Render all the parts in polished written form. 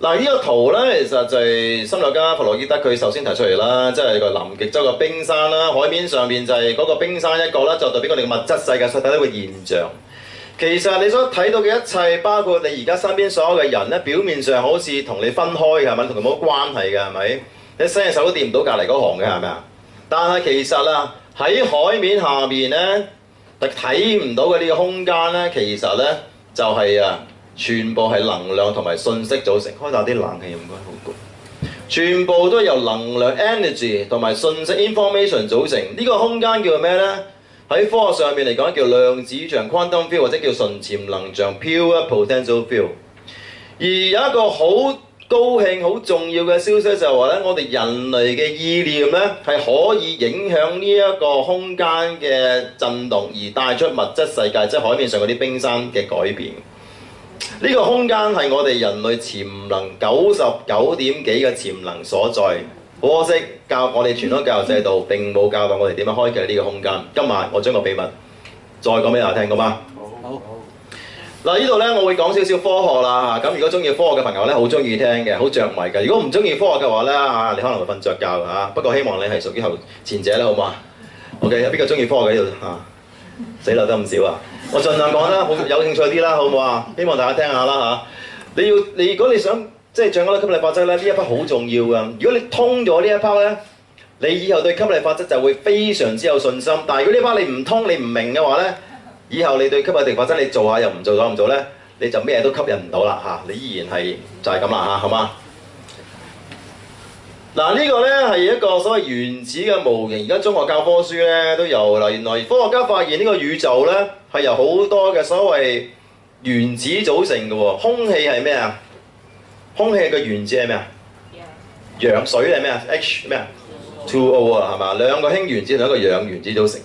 嗱，呢個圖咧，其實就係心理學家弗洛伊德佢首先提出嚟啦，即係個南極洲嘅冰山啦，海面上面就係嗰個冰山一角啦，就代表我哋嘅物質世界所睇到嘅現象。其實你所睇到嘅一切，包括你而家身邊所有嘅人咧，表面上好似同你分開嘅，係咪？同佢冇關係嘅，係咪？你伸隻手都掂唔到隔離嗰行嘅，係咪啊？但係其實啊，喺海面下面咧，睇唔到嘅呢個空間咧，其實咧就係全部係能量同埋信息組成。開大啲冷氣唔該，好焗。全部都係由能量 energy 同埋信息 information 組成。呢個空間叫做咩呢？喺科學上面嚟講叫量子場 quantum field 或者叫純潛能場 pure potential field。而有一個好高興、好重要嘅消息就係話咧，我哋人類嘅意念咧係可以影響呢一個空間嘅震動，而帶出物質世界，即係海面上嗰啲冰山嘅改變。呢個空間係我哋人類潛能99點幾嘅潛能所在。好可惜，我哋傳統教育制度並冇教導我哋點樣開啟呢個空間。今晚我將個秘密再講俾大家聽，好嗎？好。嗱，呢度咧我會講少少科學啦。咁如果中意科學嘅朋友咧，好中意聽嘅，好着迷嘅。如果唔中意科學嘅話咧，你可能會瞓着覺嚇。不過希望你係屬於前者啦，好嘛 ？OK， 有邊個中意科學嘅呢度嚇？死啦，得咁少啊！我盡量講得好有興趣啲啦，好唔好啊？希望大家聽下啦嚇。如果你想即係掌握到吸引力法則咧，呢一 part 好重要噶。如果你通咗呢一 part 咧，你以後對吸引力法則就會非常之有信心。但係如果呢 part 你唔通、你唔明嘅話咧，以後你對吸引力法則你做下又唔做咗唔做咧，你就咩都吸引唔到啦嚇。你依然係就係咁啦嚇，好嗎？嗱，呢個咧係一個所謂原子嘅模型，而家中學教科書咧都有啦。原來科學家發現呢個宇宙咧係由好多嘅所謂原子組成嘅喎。空氣係咩啊？空氣嘅原子係咩啊？氧。水係咩啊 ？H 咩啊 ？2O 啊，係嘛？兩個氫原子同一個氧原子組成。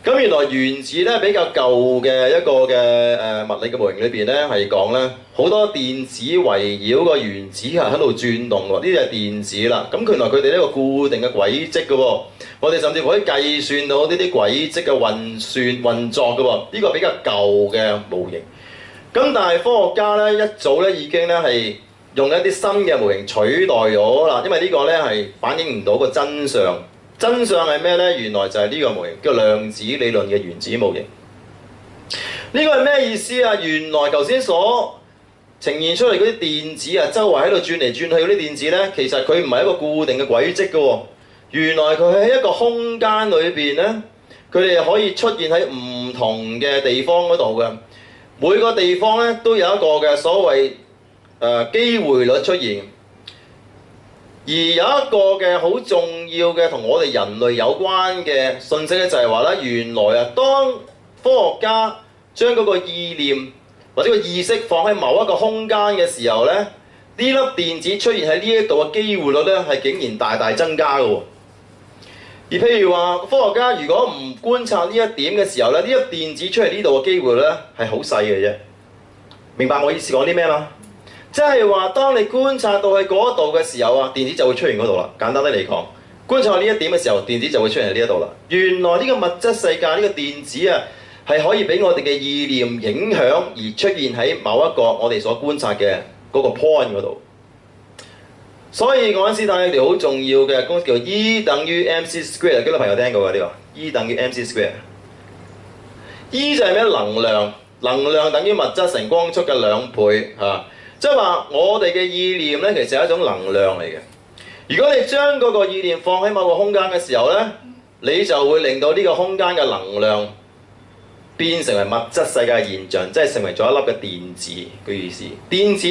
咁原來原子咧比較舊嘅一個嘅物理嘅模型裏邊咧係講咧好多電子圍繞個原子係喺度轉動喎，呢啲係電子啦。咁原來佢哋呢個固定嘅軌跡嘅喎，我哋甚至乎可以計算到呢啲軌跡嘅運作嘅喎，呢個比較舊嘅模型。咁但係科學家咧一早咧已經咧係用一啲新嘅模型取代咗啦，因為呢個咧係反映唔到個真相。真相係咩呢？原來就係呢個模型叫量子理論嘅原子模型。呢個係咩意思啊？原來頭先所呈現出嚟嗰啲電子啊，周圍喺度轉嚟轉去嗰啲電子呢，其實佢唔係一個固定嘅軌跡嘅喎。原來佢喺一個空間裏邊呢，佢哋可以出現喺唔同嘅地方嗰度嘅。每個地方呢，都有一個嘅所謂機會率出現。而有一個嘅好重要嘅同我哋人類有關嘅信息咧，就係話咧，原來啊，當科學家將嗰個意念或者個意識放喺某一個空間嘅時候咧，呢粒電子出現喺呢一度嘅機會率咧，係竟然大大增加嘅喎。而譬如話，科學家如果唔觀察呢一點嘅時候咧，呢粒電子出嚟呢度嘅機會率咧係好細嘅啫。明白我意思講啲咩嗎？即係話，當你觀察到去嗰度嘅時候啊，電子就會出現嗰度啦。簡單啲嚟講，觀察呢一點嘅時候，電子就會出現喺呢一度啦。原來呢個物質世界呢個電子啊，係可以俾我哋嘅意念影響而出現喺某一個我哋所觀察嘅嗰個 point 嗰度。所以愛因斯坦有條好重要嘅公式叫 E 等於 mc²，幾多朋友聽過㗎呢個 E 等於 mc²。E 就係咩？能量，能量等於物質乘光速嘅2倍嚇。即係話，我哋嘅意念咧，其實係一種能量嚟嘅。如果你將嗰個意念放喺某個空間嘅時候咧，你就會令到呢個空間嘅能量變成為物質世界嘅現象，即係成為咗一粒嘅電子嘅意思。電子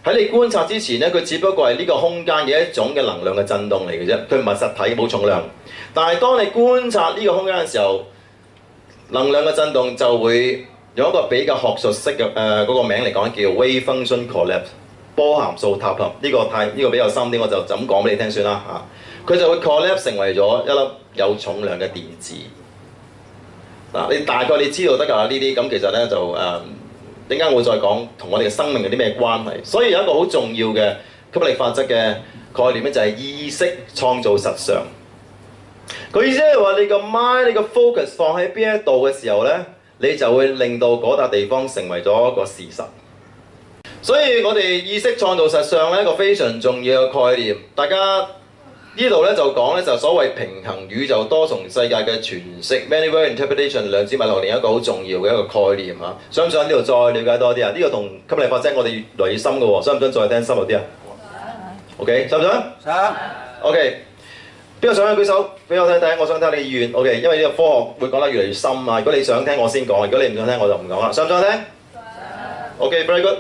喺你觀察之前咧，佢只不過係呢個空間嘅一種嘅能量嘅震動嚟嘅啫，佢唔係實體，冇重量。但係當你觀察呢個空間嘅時候，能量嘅震動就會用一個比較學術式嘅嗰個名嚟講，叫 wave function collapse， 波函數塌陷。呢個比較深啲，我就咁講俾你聽算啦嚇。佢就會 collapse 成為咗一粒有重量嘅電子。嗱，你大概你知道得㗎啦，呢啲咁其實咧就陣間會再講同我哋嘅生命有啲咩關係。所以有一個好重要嘅吸引力法則嘅概念咧，就係意識創造實相。佢意思係話你個 mind、你個 focus 放喺邊一度嘅時候咧，你就會令到嗰笪地方成為咗一個事實。所以我哋意識創造實相咧一個非常重要嘅概念，大家呢度咧就講咧就所謂平衡宇宙多重世界嘅詮釋 （Many-World Interpretation） 量子物理學另一個好重要嘅一個概念嚇。想唔想呢度再了解多啲啊？呢個同吸引力法則我哋越嚟越深嘅喎，想唔想再聽深入啲啊？OK， 想唔想？想。OK， 邊個想舉手俾我睇睇？我想睇你嘅意願。OK， 因為呢個科學會講得越嚟越深啊。如果你想聽，我先講；如果你唔想聽，我就唔講啦。想唔想聽？想。OK，very good。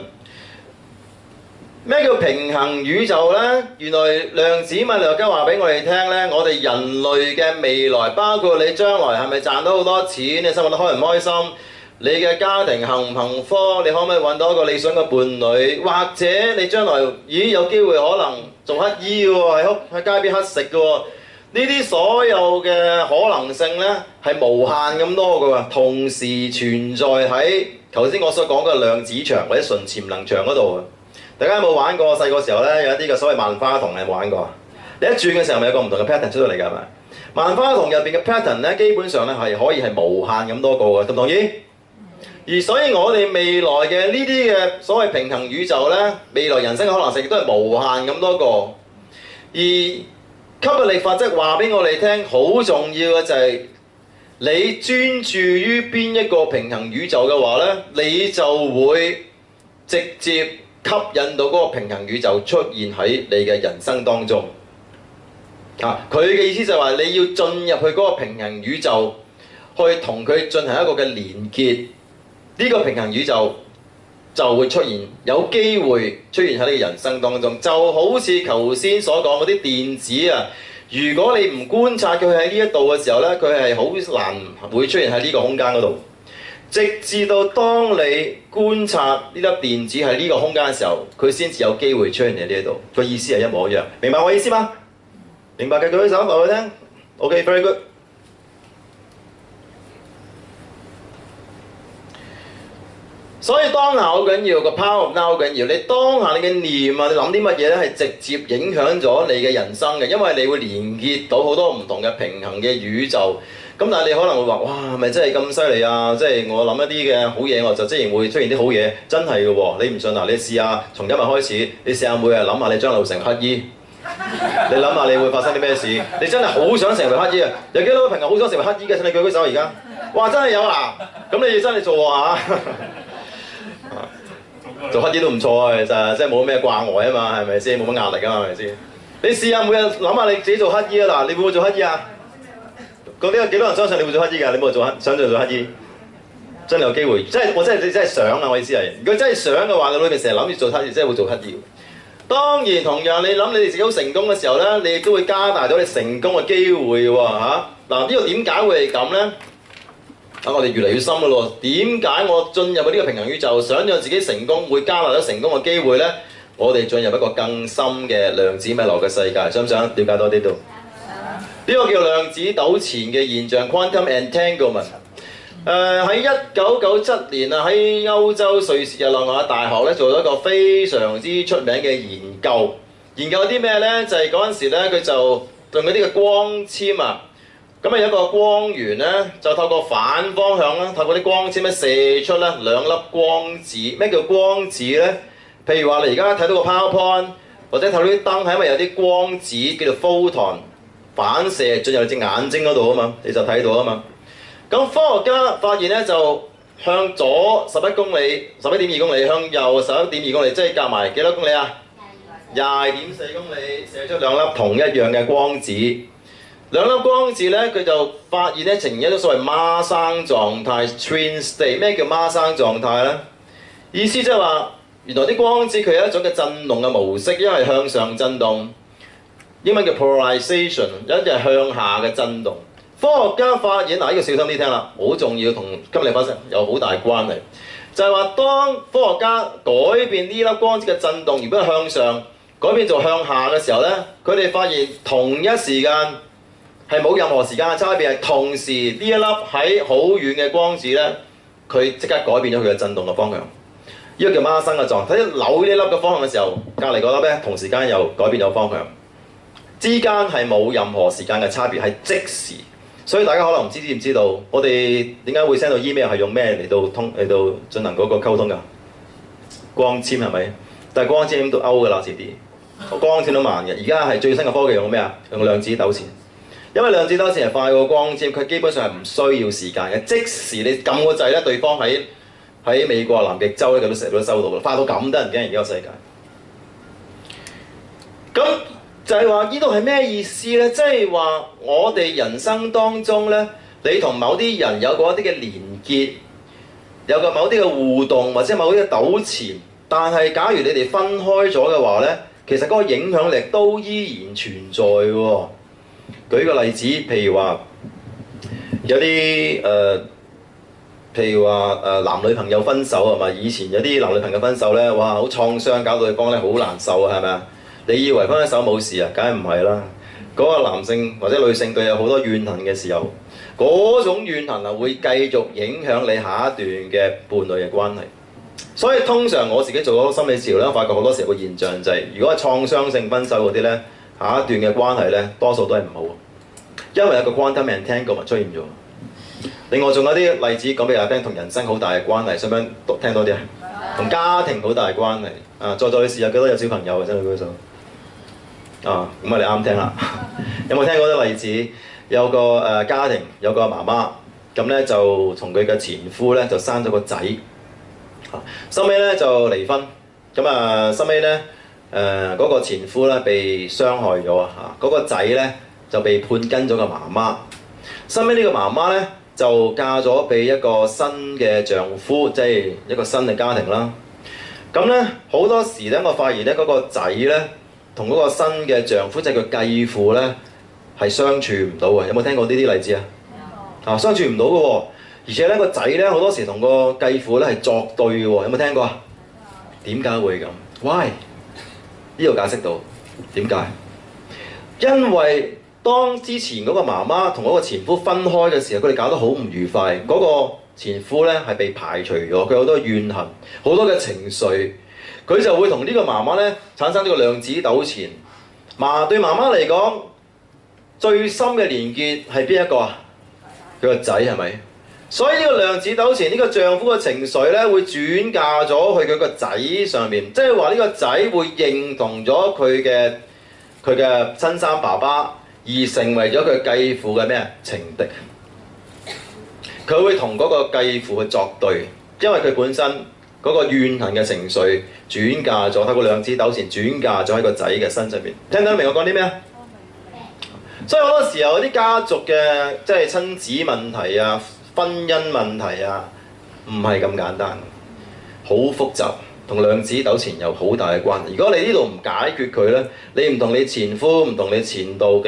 咩叫平衡宇宙呢？原來量子物理學家話俾我哋聽呢，我哋人類嘅未來，包括你將來係咪賺到好多錢，你生活得開唔開心，你嘅家庭幸唔幸福，你可唔可以揾到一個理想嘅伴侶，或者你將來有機會可能做乞衣喎，喺街邊乞食嘅喎，呢啲所有嘅可能性呢，係無限咁多嘅喎，同時存在喺頭先我所講嘅量子場或者純潛能場嗰度。大家有冇玩過？細個時候咧，有一啲嘅所謂萬花筒，你有冇玩過？你一轉嘅時候，咪有個唔同嘅 pattern 出到嚟㗎，係咪？萬花筒入邊嘅 pattern 咧，基本上咧係可以係無限咁多個嘅，同唔同意？而所以我哋未來嘅呢啲嘅所謂平衡宇宙咧，未來人生嘅可能性亦都係無限咁多個。而吸引力法則話俾我哋聽，好重要嘅就係你專注於邊一個平衡宇宙嘅話咧，你就會直接吸引到嗰個平衡宇宙出現喺你嘅人生當中。佢嘅意思就係話你要進入去嗰個平衡宇宙，去同佢進行一個嘅連結，呢個平衡宇宙就會出現，有機會出現喺你嘅人生當中。就好似頭先所講嗰啲電子啊，如果你唔觀察佢喺呢一度嘅時候呢，佢係好難會出現喺呢個空間嗰度。直至到當你觀察呢粒電子喺呢個空間嘅時候，佢先至有機會出現喺呢度。個意思係一模一樣，明白我意思嗎？明白嘅舉手話佢聽。OK，very good。所以當下好緊要，個 power of now 好緊要。你當下你嘅念啊，你諗啲乜嘢咧，係直接影響咗你嘅人生嘅，因為你會連結到好多唔同嘅平衡嘅宇宙。咁但係你可能會話：哇，係咪真係咁犀利啊？即係我諗一啲嘅好嘢，我就自然會出現啲好嘢，真係嘅喎。你唔信啊？你試下從今日開始，你試下每日諗下你將來會成為乞衣，你諗下你會發生啲咩事？你真係好想成為乞衣啊！有幾多個朋友好想成為乞衣嘅？請你舉舉手而家。哇！真係有啊！咁你真係做啊嚇！做乞衣都唔錯啊，其實即係冇咩掛礙啊嘛，係咪先？冇乜壓力啊嘛，係咪先？你試下每日諗下你自己做乞衣啊！嗱，你會唔會做乞衣啊？嗰啲有幾多人相信你會做乞衣㗎？你冇做想做乞衣，真係有機會。即係我真係你真係想啊！我意思係，如果真係想嘅話，你裏面成日諗住做乞衣，真係會做乞衣。當然同樣你諗你哋自己好成功嘅時候咧，你亦都會加大咗你成功嘅機會喎嚇。嗱，呢個點解會係咁咧？我哋越嚟越深嘅咯。點解我進入呢個平衡宇宙，想讓自己成功，會加大咗成功嘅機會咧？我哋進入一個更深嘅量子物理學嘅世界，想唔想了解多啲度？呢個叫量子糾纏嘅現象 （quantum entanglement）。喺1997年啊，喺歐洲瑞士日內瓦大學咧做咗一個非常之出名嘅研究。研究啲咩咧？就係嗰陣時咧，佢就用嗰啲嘅光纖啊。咁啊有一個光源咧，就透過反方向啦，透過啲光纖咧射出咧兩粒光子。咩叫光子咧？譬如話你而家睇到個 PowerPoint，或者睇到啲燈，係因為有啲光子叫做 photon 反射進入你隻眼睛嗰度啊嘛，你就睇到啊嘛。咁科學家發現咧，就向左11公里、11.2公里，向右11.2公里，即係夾埋幾多公里啊？22.4公里，射出兩粒同一樣嘅光子。兩粒光子咧，佢就發現咧呈現一種所謂孖生狀態 （twin state）。咩叫孖生狀態咧？意思即係話，原來啲光子佢有一種嘅震動嘅模式，一係向上震動，英文叫 polarization， 有一隻係向下嘅震動。科學家發現，嗱，呢個小心啲聽啦，好重要，同吸引力法則有好大關係。就係話，當科學家改變呢粒光子嘅震動，如果係向上改變做向下嘅時候咧，佢哋發現同一時間係冇任何時間嘅差別，係同時呢一粒喺好遠嘅光子咧，佢即刻改變咗佢嘅震動嘅方向。呢個叫孖生嘅狀態。睇扭呢粒嘅方向嘅時候，隔離嗰粒咧同時間又改變咗方向，之間係冇任何時間嘅差別，係即時。所以大家可能唔知唔知道，我哋點解會 send 到 email 係用咩嚟到進行嗰個溝通㗎？光纖係咪？但係光纖都 out 㗎啦，遲啲光纖都慢嘅。而家係最新嘅科技用咩啊？用量子糾纏，因為量子糾纏係快過光纖，佢基本上係唔需要時間嘅，即時你撳個掣咧，對方喺美國南極洲咧，佢都成日都收到嘅，快到咁得人驚而家個世界。咁就係話呢度係咩意思咧？即係話我哋人生當中咧，你同某啲人有過一啲嘅連結，有個某啲嘅互動或者某啲嘅糾纏，但係假如你哋分開咗嘅話咧，其實嗰個影響力都依然存在喎。舉個例子，譬如話有啲譬如話男女朋友分手係咪？以前有啲男女朋友分手咧，哇好創傷，搞到對方咧好難受啊，係咪啊？你以為分咗手冇事啊？梗係唔係啦！嗰個男性或者女性對有好多怨恨嘅時候，嗰種怨恨係會繼續影響你下一段嘅伴侶嘅關係。所以通常我自己做咗心理治療咧，我發覺好多時候個現象就係，如果係創傷性分手嗰啲咧，下一段嘅關係咧，多數都係唔好，因為有個 quantum entanglement 出現咗。另外仲有啲例子講俾大家聽，同人生好大嘅關係，想唔想聽多啲啊？同家庭好大嘅關係啊！在座你試下幾多有小朋友嘅真係舉手啊？咁啊你啱聽啦。有冇聽過啲例子？有個家庭有個媽媽咁咧，就同佢嘅前夫咧就生咗個仔，收尾咧就離婚。咁啊收尾咧嗰個前夫咧被傷害咗啊！嗰個仔咧就被判跟咗個媽媽。收尾呢個媽媽咧就嫁咗俾一個新嘅丈夫，即係一個新嘅家庭啦。咁咧好多時咧，我發現咧嗰個仔咧同嗰個新嘅丈夫，即係佢繼父咧係相處唔到嘅。有冇聽過呢啲例子啊？啊，相處唔到嘅喎，而且咧個仔咧好多時同個繼父咧係作對嘅喎。有冇聽過啊？點解會咁 ？Why？ 呢度解釋到點解？因為當之前嗰個媽媽同嗰個前夫分開嘅時候，佢哋搞得好唔愉快。嗰個前夫咧係被排除咗，佢好多怨恨，好多嘅情緒，佢就會同呢個媽媽咧產生呢個量子糾纏。對媽媽嚟講，最深嘅連結係邊一個啊？佢個仔係咪？所以呢個量子糾纏，呢個丈夫嘅情緒咧會轉嫁咗去佢個仔上面，即係話呢個仔會認同咗佢嘅親生爸爸。而成為咗佢繼父嘅咩情敵，佢會同嗰個繼父去作對，因為佢本身嗰個怨恨嘅情緒轉嫁咗，透過量子糾纏轉嫁咗喺個仔嘅身上面。聽得明我講啲咩啊？所以好多時候啲家族嘅即係親子問題啊、婚姻問題啊，唔係咁簡單，好複雜。同量子糾纏有好大嘅關係。如果你呢度唔解決佢咧，你唔同你前夫、唔同你前度嘅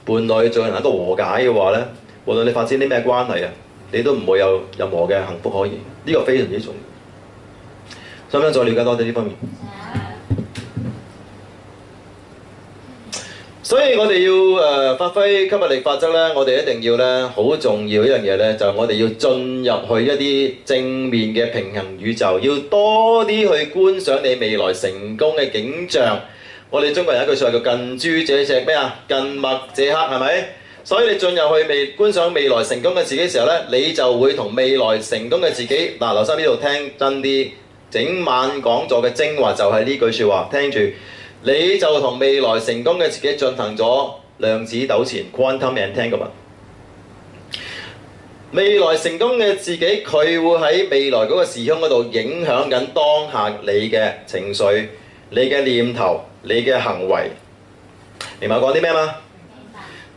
伴侶進行一個和解嘅話咧，無論你發展啲咩關係啊，你都唔會有任何嘅幸福可言。呢個非常之重要。想唔想再了解多啲呢方面？所以我哋要發揮吸引力法則咧，我哋一定要咧好重要一樣嘢咧，就係我哋要進入去一啲正面嘅平衡宇宙，要多啲去觀賞你未來成功嘅景象。我哋中國人有一句説話叫近朱者赤咩啊？近墨者黑係咪？所以你進入去觀賞未來成功嘅自己嘅時候咧，你就會同未來成功嘅自己嗱，留心呢度聽真啲，整晚講座嘅精華就係呢句説話，聽住。你就同未來成功嘅自己進行咗量子糾纏 （quantum entanglement）。未來成功嘅自己，佢會喺未來嗰個時空嗰度影響緊當下你嘅情緒、你嘅念頭、你嘅行為。明白我講啲咩嘛？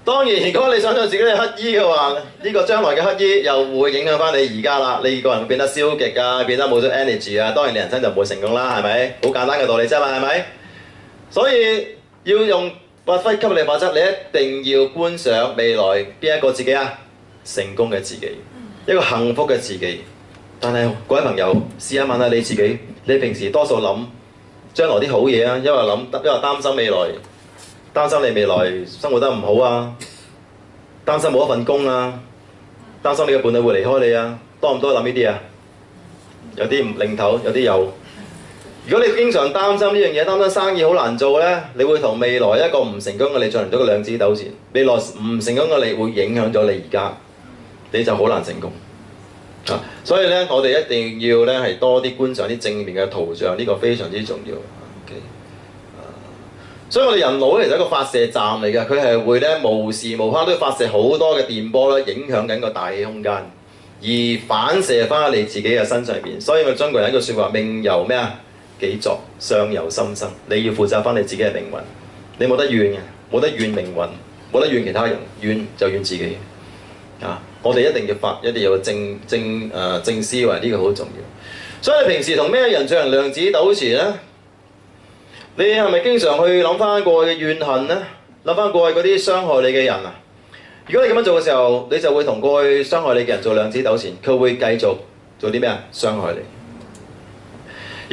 當然，如果你想象自己係乞衣嘅話，呢個將來嘅乞衣又會影響翻你而家啦。你個人會變得消極啊，變得冇咗 energy 啊。當然，你人生就唔會成功啦，係咪？好簡單嘅道理啫嘛，係咪？所以要用發揮吸引力法則，你一定要觀賞未來邊一個自己啊？成功嘅自己，一個幸福嘅自己。但係各位朋友，試下問下你自己，你平時多數諗將來啲好嘢啊，因為擔心未來，擔心你未來生活得唔好啊，擔心冇一份工啊，擔心你嘅伴侶會離開你啊，多唔多諗呢啲啊？有啲唔擰頭，有啲有。如果你經常擔心呢樣嘢，擔心生意好難做咧，你會同未來一個唔成功嘅你進行咗個量子糾纏。未來唔成功嘅你會影響咗你而家，你就好難成功。所以咧，我哋一定要咧係多啲觀賞啲正面嘅圖像，呢個非常之重要。OK，所以我哋人腦其實係一個發射站嚟嘅，佢係會咧無時無刻都發射好多嘅電波咧，影響緊個大氣空間，而反射翻喺你自己嘅身上邊。所以我中國人一句説話：命由咩啊？己作，相由心生。你要負責翻你自己嘅命運，你冇得怨嘅，冇得怨命運，冇得怨其他人，怨就怨自己。我哋一定要有正思維，呢個好重要。所以你平時同咩人進行量子糾纏呢？你係咪經常去諗翻過去嘅怨恨呢？諗翻過去嗰啲傷害你嘅人啊？如果你咁樣做嘅時候，你就會同過去傷害你嘅人做量子糾纏，佢會繼續做啲咩啊？傷害你。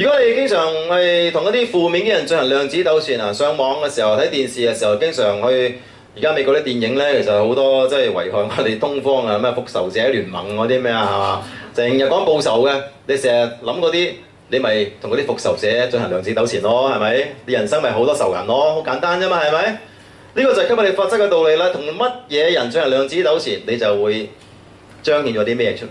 如果你經常係同一啲負面嘅人進行量子糾纏啊，上網嘅時候睇電視嘅時候，經常去。而家美國啲電影咧，其實好多即係危害我哋東方啊，咩復仇者聯盟嗰啲咩啊，係嘛？成日講報仇嘅，你成日諗嗰啲，你咪同嗰啲復仇者進行量子糾纏咯，係咪？你人生咪好多仇人咯，好簡單啫嘛，係咪？呢個就係吸引力法則嘅道理啦。同乜嘢人進行量子糾纏，你就會彰顯咗啲咩出嚟。